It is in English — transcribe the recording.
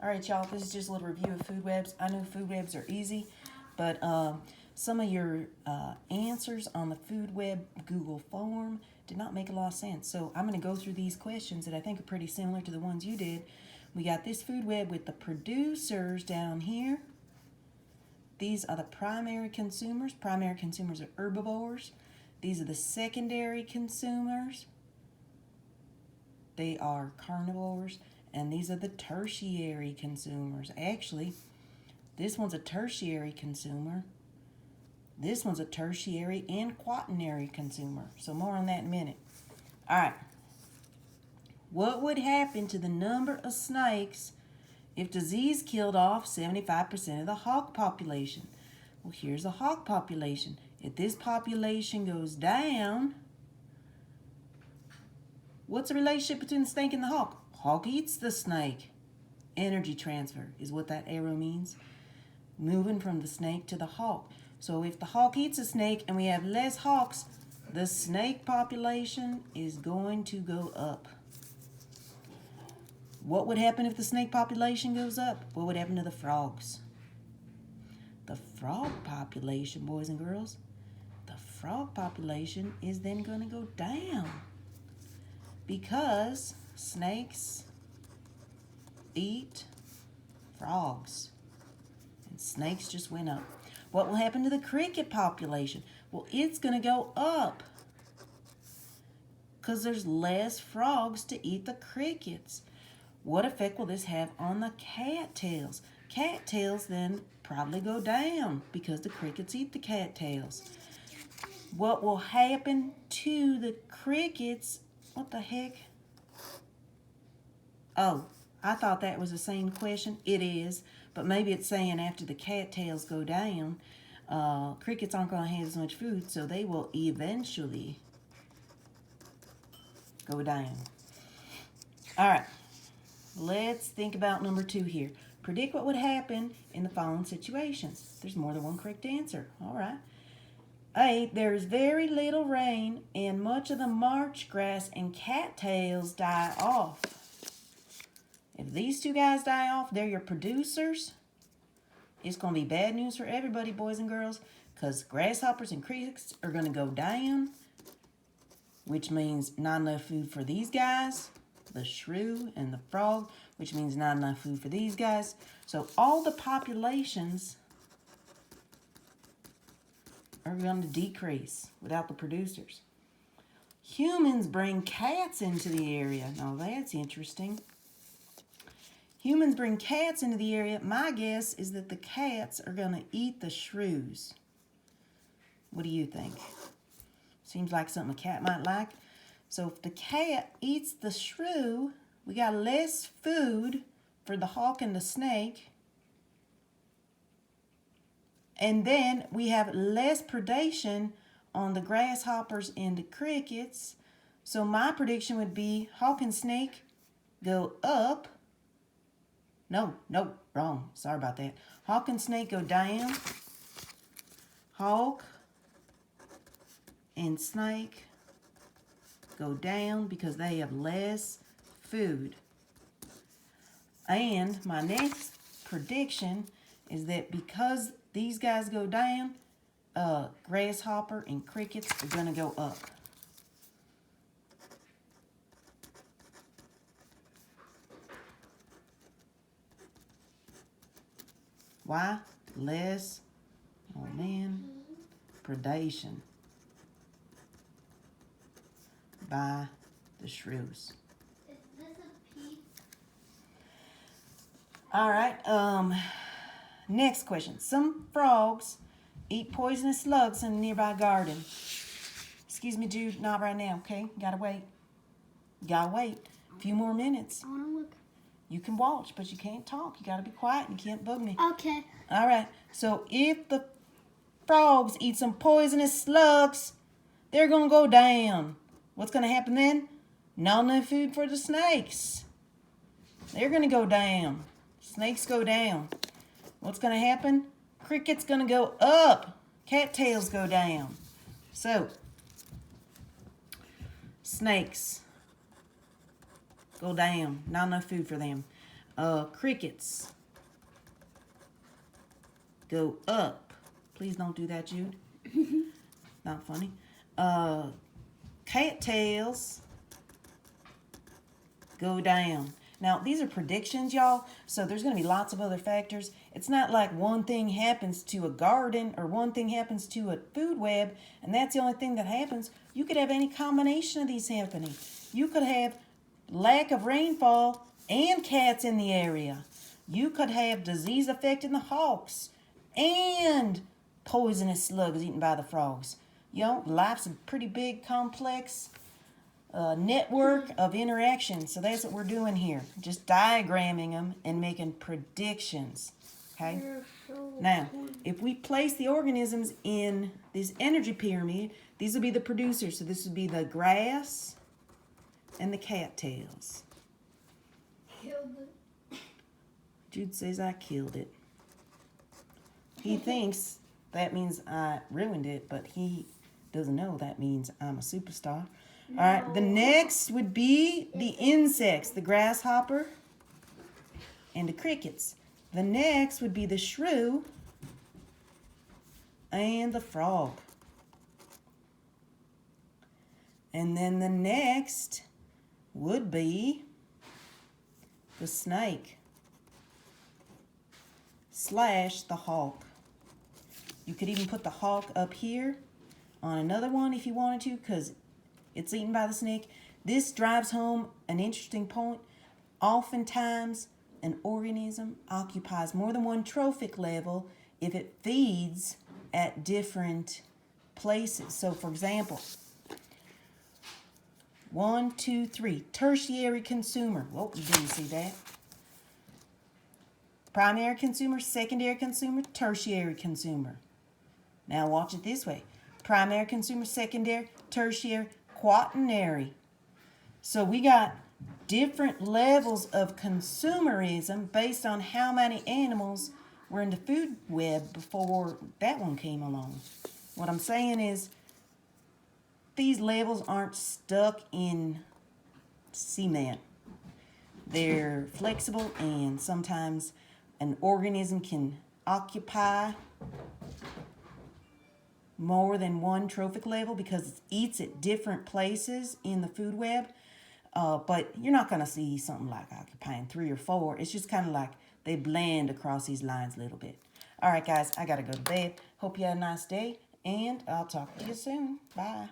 All right, y'all, this is just a little review of food webs. I know food webs are easy, but some of your answers on the food web Google form did not make a lot of sense. So I'm going to go through these questions that I think are pretty similar to the ones you did. We got this food web with the producers down here. These are the primary consumers. Primary consumers are herbivores. These are the secondary consumers. They are carnivores. And these are the tertiary consumers. Actually, this one's a tertiary consumer. This one's a tertiary and quaternary consumer. So more on that in a minute. All right. What would happen to the number of snakes if disease killed off 75% of the hawk population? Well, here's the hawk population. If this population goes down, what's the relationship between the snake and the hawk? Hawk eats the snake. Energy transfer is what that arrow means. Moving from the snake to the hawk. So if the hawk eats a snake and we have less hawks, the snake population is going to go up. What would happen if the snake population goes up? What would happen to the frogs? The frog population, boys and girls, the frog population is then going to go down because snakes eat frogs, and snakes just went up. What will happen to the cricket population? Well, it's going to go up because there's less frogs to eat the crickets. What effect will this have on the cattails? Cattails then probably go down because the crickets eat the cattails. What will happen to the crickets? What the heck? Oh, I thought that was the same question. It is, but maybe it's saying after the cattails go down, crickets aren't going to have as much food, so they will eventually go down. All right, let's think about number 2 here. Predict what would happen in the following situations. There's more than one correct answer. All right. A, there's very little rain and much of the marsh grass and cattails die off. If these two guys die off, they're your producers. It's going to be bad news for everybody, boys and girls, because grasshoppers and crickets are going to go down, which means not enough food for these guys, the shrew and the frog, which means not enough food for these guys. So all the populations are going to decrease without the producers. Humans bring cats into the area. Now that's interesting. Humans bring cats into the area. My guess is that the cats are going to eat the shrews. What do you think? Seems like something a cat might like. So if the cat eats the shrew, we got less food for the hawk and the snake. And then we have less predation on the grasshoppers and the crickets. So my prediction would be hawk and snake go up. No, wrong. Sorry about that. Hawk and snake go down. Hawk and snake go down because they have less food. And my next prediction is that because these guys go down, grasshopper and crickets are going to go up. Why? Less, predation by the shrews. Is this a piece? All right, next question. Some frogs eat poisonous slugs in a nearby garden. Excuse me, Jude, not right now, okay? Gotta wait. A few more minutes. I want to look. You can watch, but you can't talk. You gotta be quiet and you can't bug me. Okay. All right, so if the frogs eat some poisonous slugs, they're gonna go down. What's gonna happen then? Not enough food for the snakes. They're gonna go down. Snakes go down. What's gonna happen? Cricket's gonna go up. Cattails go down. So, snakes go down. Not enough food for them. Crickets go up. Please don't do that, Jude. Not funny. Cattails go down. Now, these are predictions, y'all, so there's going to be lots of other factors. It's not like one thing happens to a garden or one thing happens to a food web, and that's the only thing that happens. You could have any combination of these happening. You could have lack of rainfall and cats in the area. You could have disease affecting the hawks and poisonous slugs eaten by the frogs. You know, life's a pretty big, complex network of interaction. So that's what we're doing here. Just diagramming them and making predictions. Okay? Now, if we place the organisms in this energy pyramid, these will be the producers. So this would be the grass and the cattails. Killed it. Jude says I killed it. He thinks that means I ruined it, but he doesn't know that means I'm a superstar. All right, the next would be the insects, the grasshopper and the crickets. The next would be the shrew and the frog. And then the next would be the snake / the hawk. You could even put the hawk up here on another one if you wanted to, because it's eaten by the snake. This drives home an interesting point. Oftentimes, an organism occupies more than one trophic level if it feeds at different places. So, for example, 1, 2, 3, tertiary consumer. Whoa, you didn't see that. Primary consumer, secondary consumer, tertiary consumer. Now watch it this way. Primary consumer, secondary, tertiary, quaternary. So we got different levels of consumerism based on how many animals were in the food web before that one came along. What I'm saying is these levels aren't stuck in cement. They're flexible, and sometimes an organism can occupy more than one trophic level because it eats at different places in the food web. But you're not going to see something like occupying 3 or 4. It's just kind of like they blend across these lines a little bit. All right, guys, I got to go to bed. Hope you had a nice day, and I'll talk to you soon. Bye.